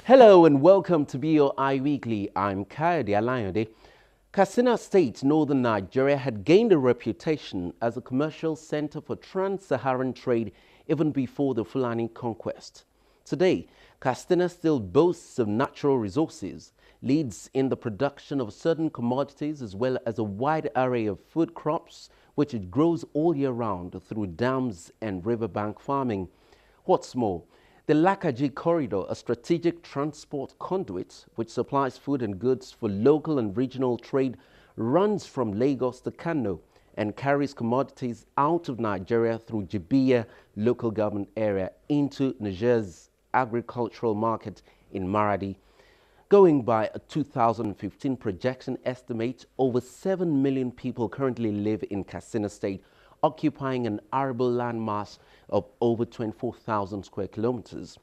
Hello and welcome to BOI Weekly. I'm Kayode Alayode. Katsina State, northern Nigeria, had gained a reputation as a commercial center for trans-Saharan trade even before the Fulani conquest. Today, Katsina still boasts of natural resources, leads in the production of certain commodities as well as a wide array of food crops, which it grows all year round through dams and riverbank farming. What's more, the Lakaji Corridor, a strategic transport conduit which supplies food and goods for local and regional trade, runs from Lagos to Kano and carries commodities out of Nigeria through Jibiya local government area into Niger's agricultural market in Maradi. Going by a 2015 projection estimate, over 7 million people currently live in Katsina State, occupying an arable landmass of over 24,000 square kilometers.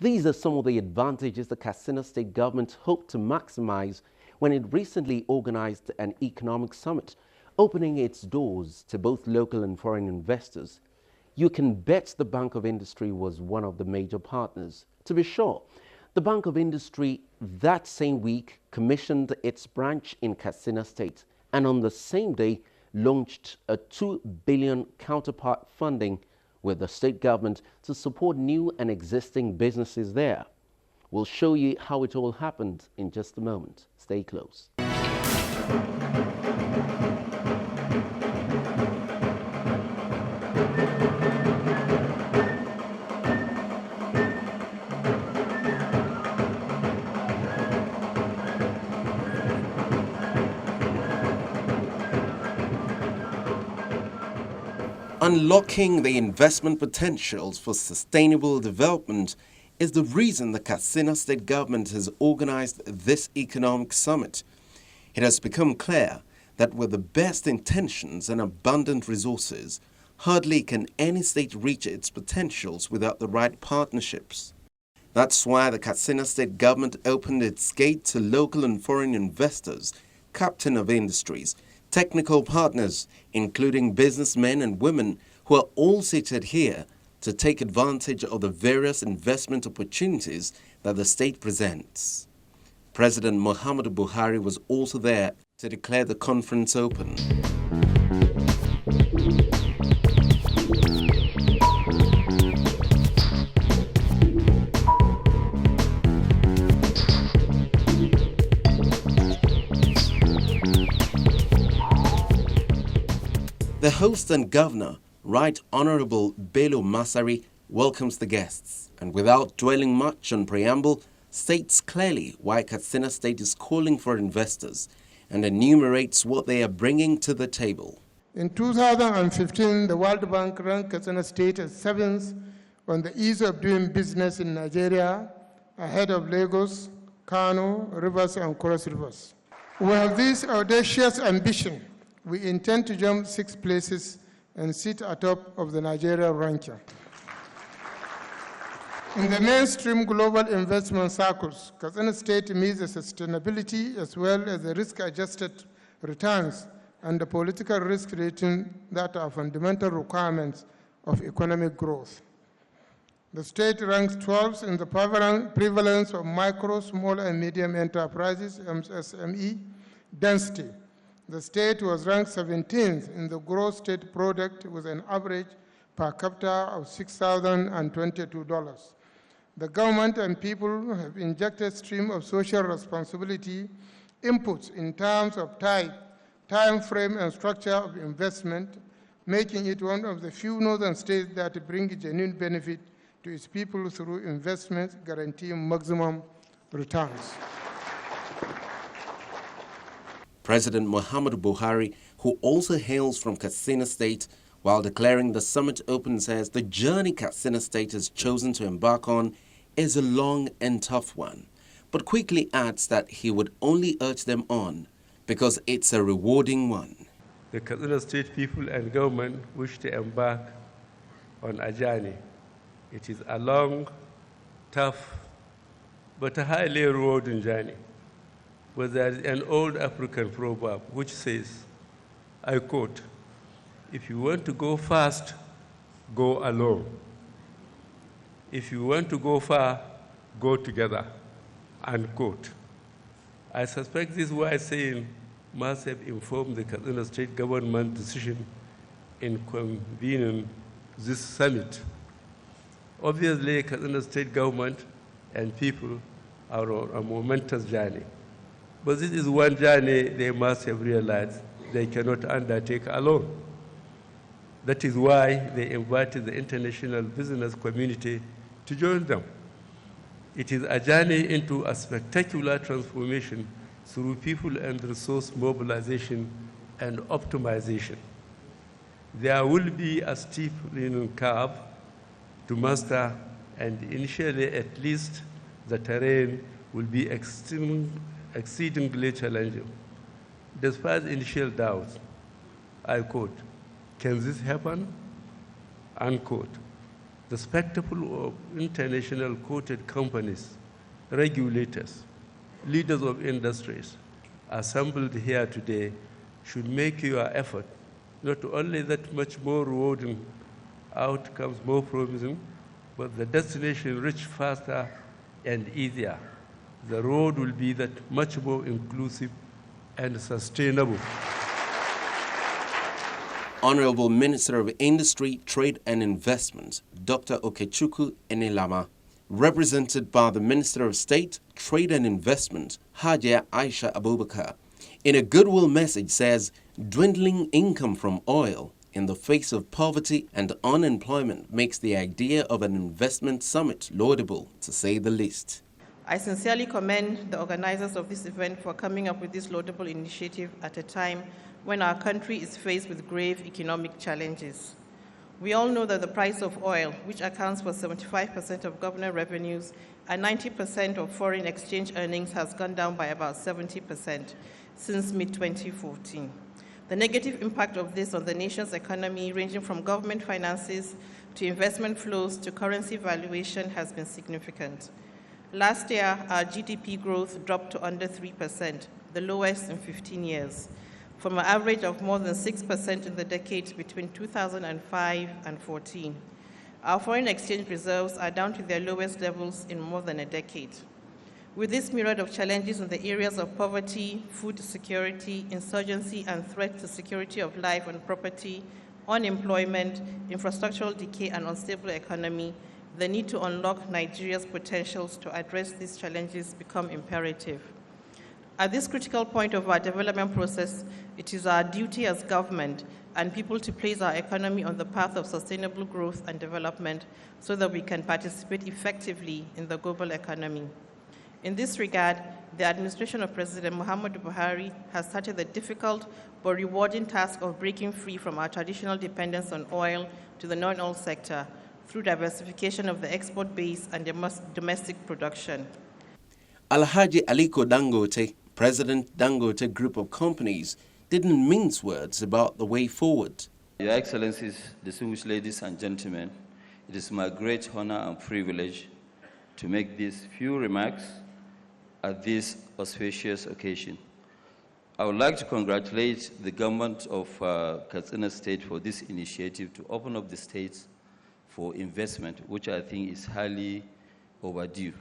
These are some of the advantages the Katsina State government hoped to maximize when it recently organized an economic summit, opening its doors to both local and foreign investors. You can bet the Bank of Industry was one of the major partners. To be sure, the Bank of Industry that same week commissioned its branch in Katsina State, and on the same day launched a 2 billion counterpart funding with the state government to support new and existing businesses there. We'll show you how it all happened in just a moment. Stay close. Unlocking the investment potentials for sustainable development is the reason the Katsina State government has organized this economic summit. It has become clear that with the best intentions and abundant resources, hardly can any state reach its potentials without the right partnerships. That's why the Katsina State government opened its gate to local and foreign investors, captain of industries, technical partners, including businessmen and women who are all seated here to take advantage of the various investment opportunities that the state presents. President Muhammadu Buhari was also there to declare the conference open. The host and governor, Right Honorable Bello Masari, welcomes the guests and without dwelling much on preamble, states clearly why Katsina State is calling for investors and enumerates what they are bringing to the table. In 2015, the World Bank ranked Katsina State as 7th on the ease of doing business in Nigeria, ahead of Lagos, Kano, Rivers, and Cross Rivers. We have this audacious ambition. We intend to jump 6 places and sit atop of the Nigeria ranking. In the mainstream global investment circles, Katsina State meets the sustainability as well as the risk-adjusted returns and the political risk rating that are fundamental requirements of economic growth. The state ranks 12th in the prevalence of micro, small, and medium enterprises, MSME, density. The state was ranked 17th in the gross state product with an average per capita of $6,022. The government and people have injected a stream of social responsibility inputs in terms of type, time frame, and structure of investment, making it one of the few northern states that bring genuine benefit to its people through investments guaranteeing maximum returns. President Muhammadu Buhari, who also hails from Katsina State, while declaring the summit open, says the journey Katsina State has chosen to embark on is a long and tough one, but quickly adds that he would only urge them on because it's a rewarding one. The Katsina State people and government wish to embark on a journey. It is a long, tough, but a highly rewarding journey. But there is an old African proverb which says, I quote, "If you want to go fast, go alone. If you want to go far, go together." unquote. I suspect this is why saying must have informed the Katsina state government decision in convening this summit. Obviously, Katsina state government and people are on a momentous journey. But this is one journey they must have realized they cannot undertake alone. That is why they invited the international business community to join them. It is a journey into a spectacular transformation through people and resource mobilization and optimization. There will be a steep learning curve to master, and initially at least the terrain will be exceedingly challenging. Despite initial doubts, I quote, "Can this happen?" Unquote. The spectacle of international quoted companies, regulators, leaders of industries assembled here today should make your effort not only that much more rewarding, outcomes more promising, but the destination reach faster and easier. The road will be that much more inclusive and sustainable. Honorable Minister of Industry, Trade and Investment, Dr. Okechukwu Enelama, represented by the Minister of State, Trade and Investment, Hajia Aisha Abubakar, in a goodwill message says dwindling income from oil in the face of poverty and unemployment makes the idea of an investment summit laudable, to say the least. I sincerely commend the organizers of this event for coming up with this laudable initiative at a time when our country is faced with grave economic challenges. We all know that the price of oil, which accounts for 75% of government revenues and 90% of foreign exchange earnings, has gone down by about 70% since mid-2014. The negative impact of this on the nation's economy, ranging from government finances to investment flows to currency valuation, has been significant. Last year, our GDP growth dropped to under 3%, the lowest in 15 years, from an average of more than 6% in the decade between 2005 and 14. Our foreign exchange reserves are down to their lowest levels in more than a decade. With this myriad of challenges in the areas of poverty, food security, insurgency, and threat to security of life and property, unemployment, infrastructural decay, and unstable economy, the need to unlock Nigeria's potentials to address these challenges become imperative. At this critical point of our development process, it is our duty as government and people to place our economy on the path of sustainable growth and development so that we can participate effectively in the global economy. In this regard, the administration of President Muhammadu Buhari has started the difficult but rewarding task of breaking free from our traditional dependence on oil to the non-oil sector through diversification of the export base and domestic production. Alhaji Aliko Dangote, President Dangote Group of Companies, didn't mince words about the way forward. Your Excellencies, distinguished ladies and gentlemen, it is my great honor and privilege to make these few remarks at this auspicious occasion. I would like to congratulate the government of Katsina State for this initiative to open up the states for investment, which I think is highly overdue.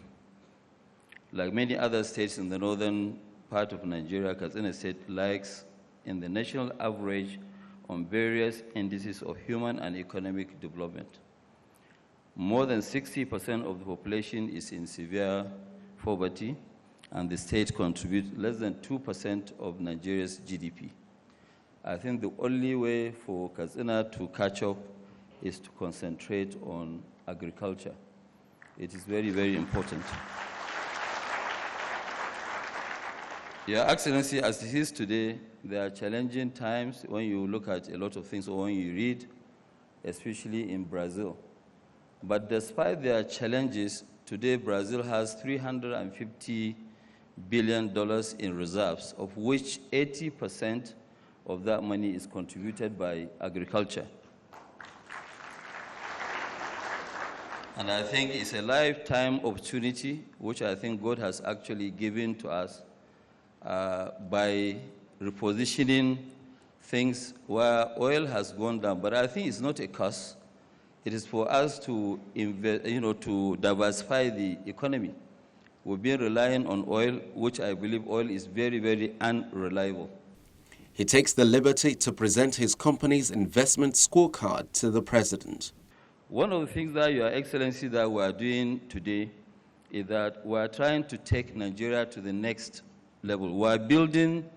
Like many other states in the northern part of Nigeria, Katsina State lags in the national average on various indices of human and economic development. More than 60% of the population is in severe poverty, and the state contributes less than 2% of Nigeria's GDP. I think the only way for Katsina to catch up is to concentrate on agriculture. It is very, very important. Your Excellency, as it is today, there are challenging times when you look at a lot of things or when you read, especially in Brazil. But despite their challenges, today Brazil has $350 billion in reserves, of which 80% of that money is contributed by agriculture. And I think it's a lifetime opportunity, which I think God has actually given to us by repositioning things where oil has gone down. But I think it's not a curse. It is for us to invest, to diversify the economy. We've been relying on oil, which I believe oil is very, very unreliable. He takes the liberty to present his company's investment scorecard to the president. One of the things that Your Excellency that we are doing today is that we are trying to take Nigeria to the next level. We are building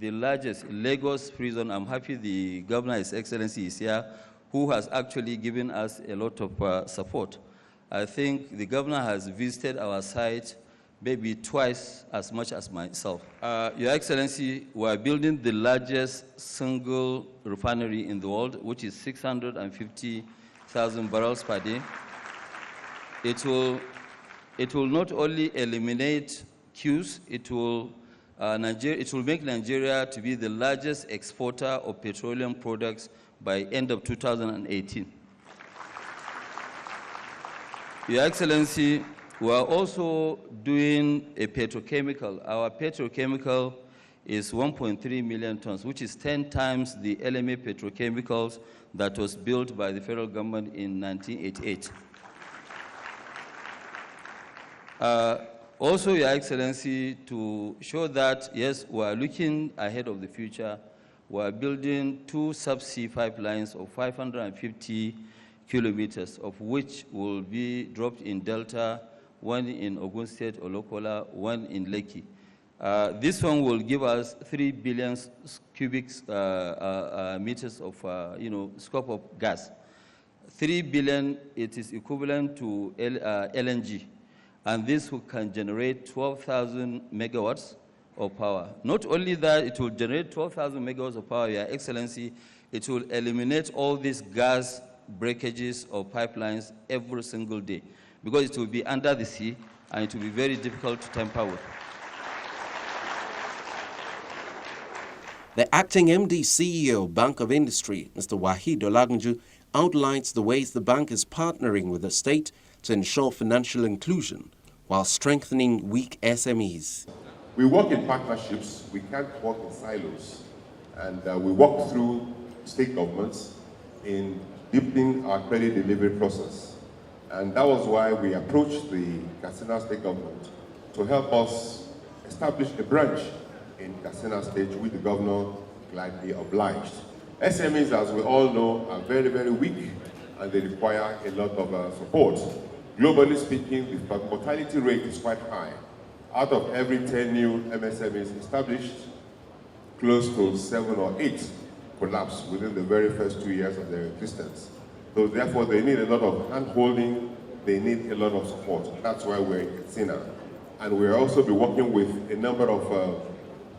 the largest Lagos prison. I'm happy the Governor, His Excellency, is here, who has actually given us a lot of support. I think the Governor has visited our site maybe twice as much as myself. Your Excellency, we are building the largest single refinery in the world, which is 650,000 barrels per day. It will not only eliminate queues, it will make Nigeria to be the largest exporter of petroleum products by end of 2018. Your Excellency, we are also doing a petrochemical. Our petrochemical is 1.3 million tons, which is 10 times the LMA petrochemicals that was built by the federal government in 1988. Also, Your Excellency, to show that, yes, we are looking ahead of the future, we are building 2 subsea pipelines of 550 kilometers, of which will be dropped in Delta, one in Ogun State, Olokola, one in Lekki. This one will give us 3 billion cubic meters of, scope of gas. 3 billion, it is equivalent to LNG. And this can generate 12,000 megawatts of power. Not only that, it will generate 12,000 megawatts of power, Your Excellency, it will eliminate all these gas breakages of pipelines every single day, because it will be under the sea and it will be very difficult to tamper with. The acting MD CEO, Bank of Industry, Mr. Waheed Olagunju, outlines the ways the bank is partnering with the state to ensure financial inclusion while strengthening weak SMEs. We work in partnerships, we can't work in silos, and we work through state governments in deepening our credit delivery process. And that was why we approached the Katsina state government to help us establish a branch in Katsina state, which the governor gladly obliged. SMEs, as we all know, are very, very weak, and they require a lot of support. Globally speaking, the mortality rate is quite high. Out of every 10 new MSMEs established, close to 7 or 8 collapse within the very first 2 years of their existence. So therefore, they need a lot of hand-holding, they need a lot of support. That's why we're in Katsina. And we'll also be working with a number of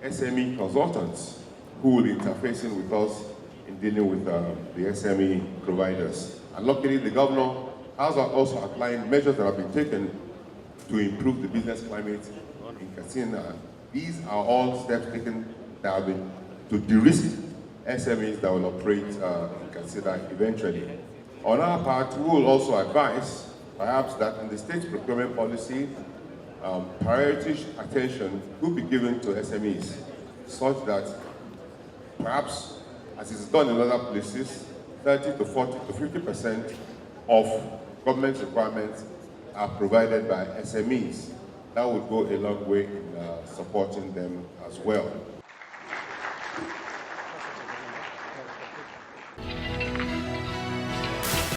SME consultants who will be interfacing with us in dealing with the SME providers. And luckily, the governor has also outlined measures that have been taken to improve the business climate in Katsina. These are all steps taken that have been to de-risk SMEs that will operate in Katsina eventually. On our part, we will also advise, perhaps, that in the state's procurement policy, priority attention will be given to SMEs, such that perhaps, as is done in other places, 30 to 40 to 50% of government requirements are provided by SMEs. That would go a long way in supporting them as well.